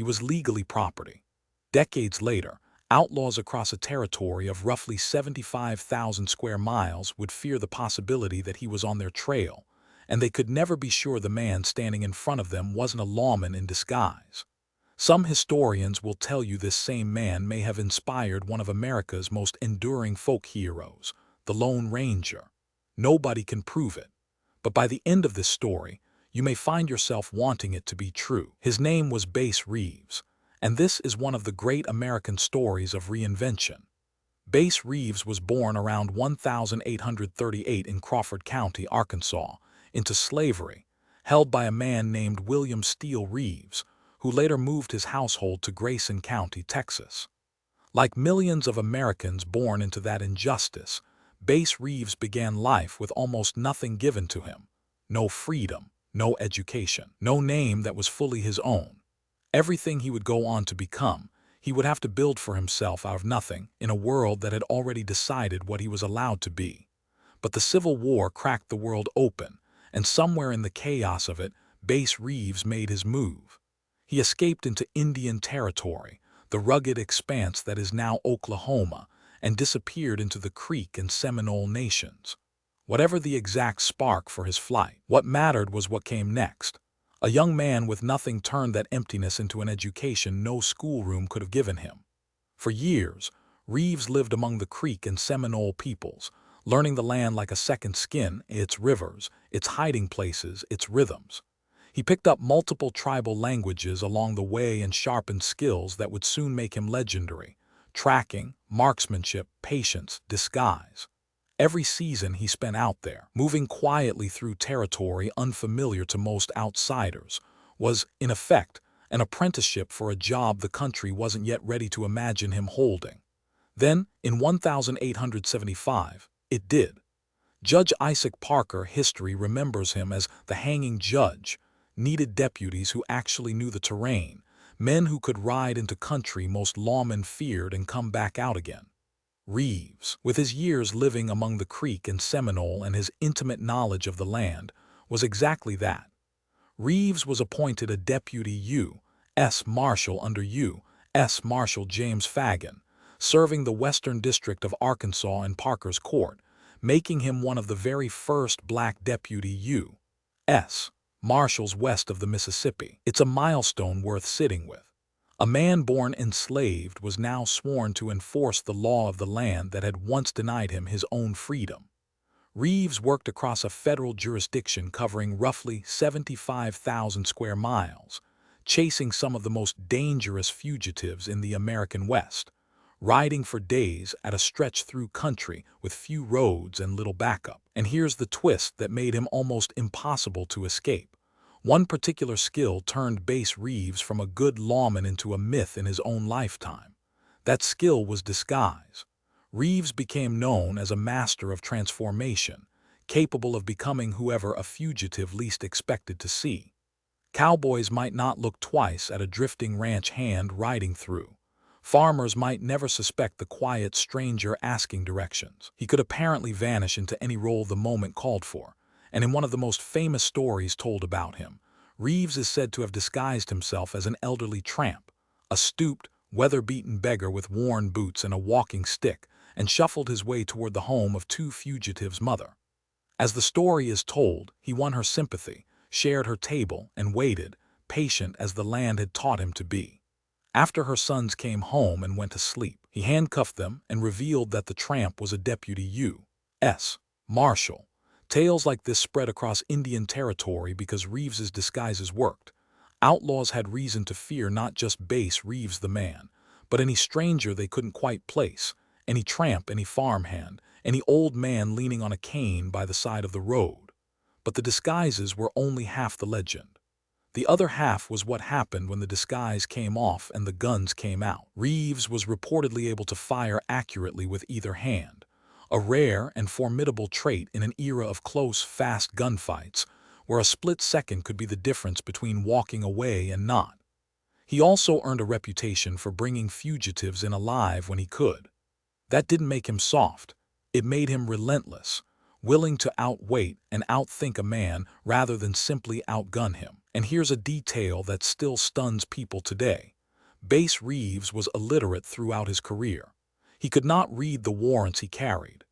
was legally property. Decades later, outlaws across a territory of roughly 75,000 square miles would fear the possibility that he was on their trail, and they could never be sure the man standing in front of them wasn't a lawman in disguise. Some historians will tell you this same man may have inspired one of America's most enduring folk heroes, the Lone Ranger. Nobody can prove it, but by the end of this story, you may find yourself wanting it to be true. His name was Reeves, and this is one of the great American stories of reinvention. Reeves was born around 1838 in Crawford County, Arkansas, into slavery, held by a man named William Steele Reeves, who later moved his household to Grayson County, Texas. Like millions of Americans born into that injustice, Reeves began life with almost nothing given to him. No freedom, no education, no name that was fully his own. Everything he would go on to become, he would have to build for himself out of nothing in a world that had already decided what he was allowed to be. But the Civil War cracked the world open, and somewhere in the chaos of it, Reeves made his move. He escaped into Indian Territory, the rugged expanse that is now Oklahoma, and disappeared into the Creek and Seminole Nations. Whatever the exact spark for his flight, what mattered was what came next. A young man with nothing turned that emptiness into an education no schoolroom could have given him. For years, Reeves lived among the Creek and Seminole peoples, learning the land like a second skin, its rivers, its hiding places, its rhythms. He picked up multiple tribal languages along the way and sharpened skills that would soon make him legendary: tracking, marksmanship, patience, disguise. Every season he spent out there, moving quietly through territory unfamiliar to most outsiders, was, in effect, an apprenticeship for a job the country wasn't yet ready to imagine him holding. Then, in 1875, it did. Judge Isaac Parker, history remembers him as the hanging judge, needed deputies who actually knew the terrain, men who could ride into country most lawmen feared and come back out again. Reeves, with his years living among the Creek and Seminole and his intimate knowledge of the land, was exactly that. Reeves was appointed a deputy U.S. Marshal under U.S. Marshal James Fagan, serving the Western District of Arkansas in Parker's court, making him one of the very first black deputy U.S. Marshals west of the Mississippi. It's a milestone worth sitting with. A man born enslaved was now sworn to enforce the law of the land that had once denied him his own freedom. Reeves worked across a federal jurisdiction covering roughly 75,000 square miles, chasing some of the most dangerous fugitives in the American West, riding for days at a stretch through country with few roads and little backup. And here's the twist that made him almost impossible to escape. One particular skill turned Reeves from a good lawman into a myth in his own lifetime. That skill was disguise. Reeves became known as a master of transformation, capable of becoming whoever a fugitive least expected to see. Cowboys might not look twice at a drifting ranch hand riding through. Farmers might never suspect the quiet stranger asking directions. He could apparently vanish into any role the moment called for. And in one of the most famous stories told about him, Reeves is said to have disguised himself as an elderly tramp, a stooped, weather-beaten beggar with worn boots and a walking stick, and shuffled his way toward the home of two fugitives' mother. As the story is told, he won her sympathy, shared her table, and waited, patient as the land had taught him to be. After her sons came home and went to sleep, he handcuffed them and revealed that the tramp was a deputy U.S. Marshal. Tales like this spread across Indian Territory because Reeves's disguises worked. Outlaws had reason to fear not just Reeves the man, but any stranger they couldn't quite place, any tramp, any farmhand, any old man leaning on a cane by the side of the road. But the disguises were only half the legend. The other half was what happened when the disguise came off and the guns came out. Reeves was reportedly able to fire accurately with either hand, a rare and formidable trait in an era of close, fast gunfights, where a split second could be the difference between walking away and not. He also earned a reputation for bringing fugitives in alive when he could. That didn't make him soft. It made him relentless, willing to outweight and outthink a man rather than simply outgun him. And here's a detail that still stuns people today. Base Reeves was illiterate throughout his career. He could not read the warrants he carried.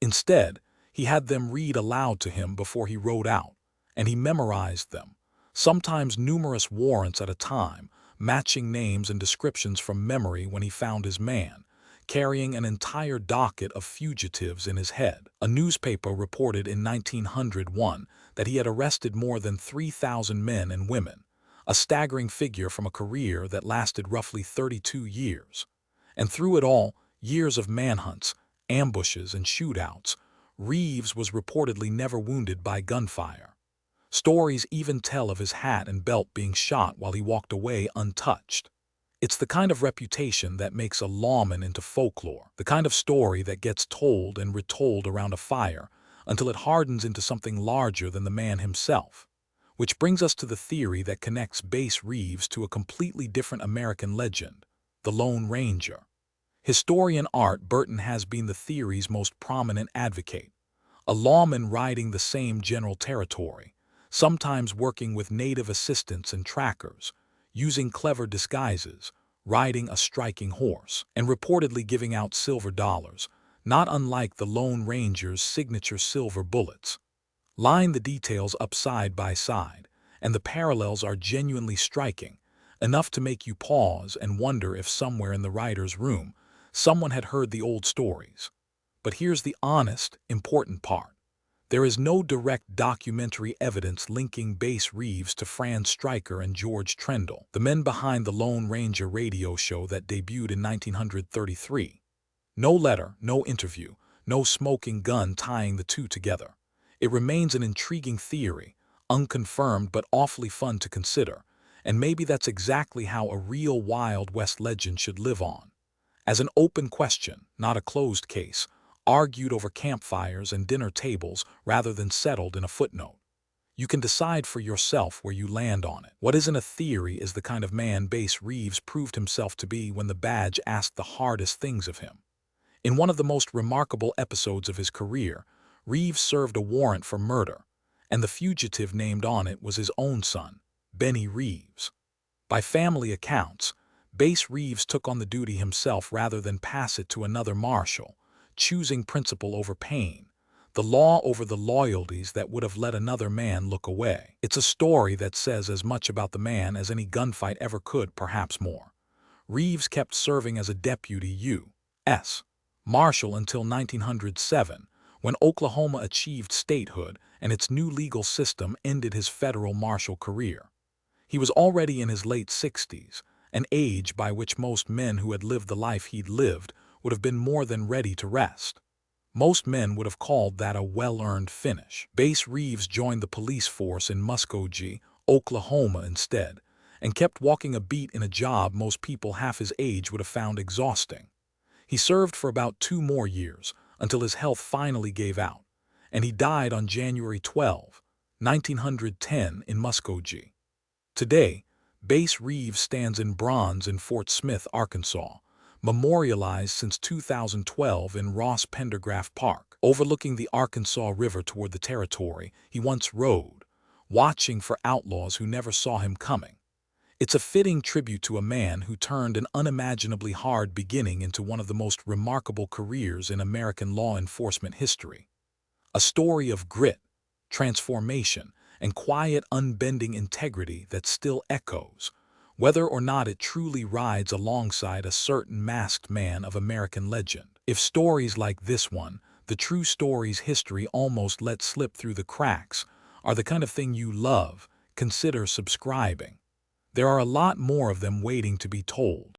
Instead, he had them read aloud to him before he rode out, and he memorized them, sometimes numerous warrants at a time, matching names and descriptions from memory when he found his man, carrying an entire docket of fugitives in his head. A newspaper reported in 1901 that he had arrested more than 3,000 men and women, a staggering figure from a career that lasted roughly 32 years. And through it all, years of manhunts, ambushes, and shootouts, Reeves was reportedly never wounded by gunfire. Stories even tell of his hat and belt being shot while he walked away untouched. It's the kind of reputation that makes a lawman into folklore, the kind of story that gets told and retold around a fire until it hardens into something larger than the man himself. Which brings us to the theory that connects Base Reeves to a completely different American legend, the Lone Ranger. Historian Art Burton has been the theory's most prominent advocate, a lawman riding the same general territory, sometimes working with native assistants and trackers, using clever disguises, riding a striking horse, and reportedly giving out silver dollars, not unlike the Lone Ranger's signature silver bullets. Line the details up side by side, and the parallels are genuinely striking, enough to make you pause and wonder if somewhere in the writer's room someone had heard the old stories. But here's the honest, important part. There is no direct documentary evidence linking Base Reeves to Fran Stryker and George Trendle, the men behind the Lone Ranger radio show that debuted in 1933. No letter, no interview, no smoking gun tying the two together. It remains an intriguing theory, unconfirmed but awfully fun to consider, and maybe that's exactly how a real Wild West legend should live on. As an open question, not a closed case, argued over campfires and dinner tables rather than settled in a footnote. You can decide for yourself where you land on it. What isn't a theory is the kind of man Base Reeves proved himself to be when the badge asked the hardest things of him. In one of the most remarkable episodes of his career, Reeves served a warrant for murder, and the fugitive named on it was his own son, Benny Reeves. By family accounts, Base Reeves took on the duty himself rather than pass it to another marshal, choosing principle over pain, the law over the loyalties that would have let another man look away. It's a story that says as much about the man as any gunfight ever could, perhaps more. Reeves kept serving as a deputy U.S. Marshal until 1907, when Oklahoma achieved statehood and its new legal system ended his federal marshal career. He was already in his late 60s, an age by which most men who had lived the life he'd lived would have been more than ready to rest. Most men would have called that a well-earned finish. Base Reeves joined the police force in Muskogee, Oklahoma instead, and kept walking a beat in a job most people half his age would have found exhausting. He served for about 2 more years, until his health finally gave out, and he died on January 12, 1910 in Muskogee. Today, Base Reeves stands in bronze in Fort Smith, Arkansas, memorialized since 2012 in Ross Pendergraft Park, overlooking the Arkansas River toward the territory he once rode, watching for outlaws who never saw him coming. It's a fitting tribute to a man who turned an unimaginably hard beginning into one of the most remarkable careers in American law enforcement history. A story of grit, transformation, and quiet, unbending integrity that still echoes, whether or not it truly rides alongside a certain masked man of American legend. If stories like this one, the true stories history almost let slip through the cracks, are the kind of thing you love, consider subscribing. There are a lot more of them waiting to be told.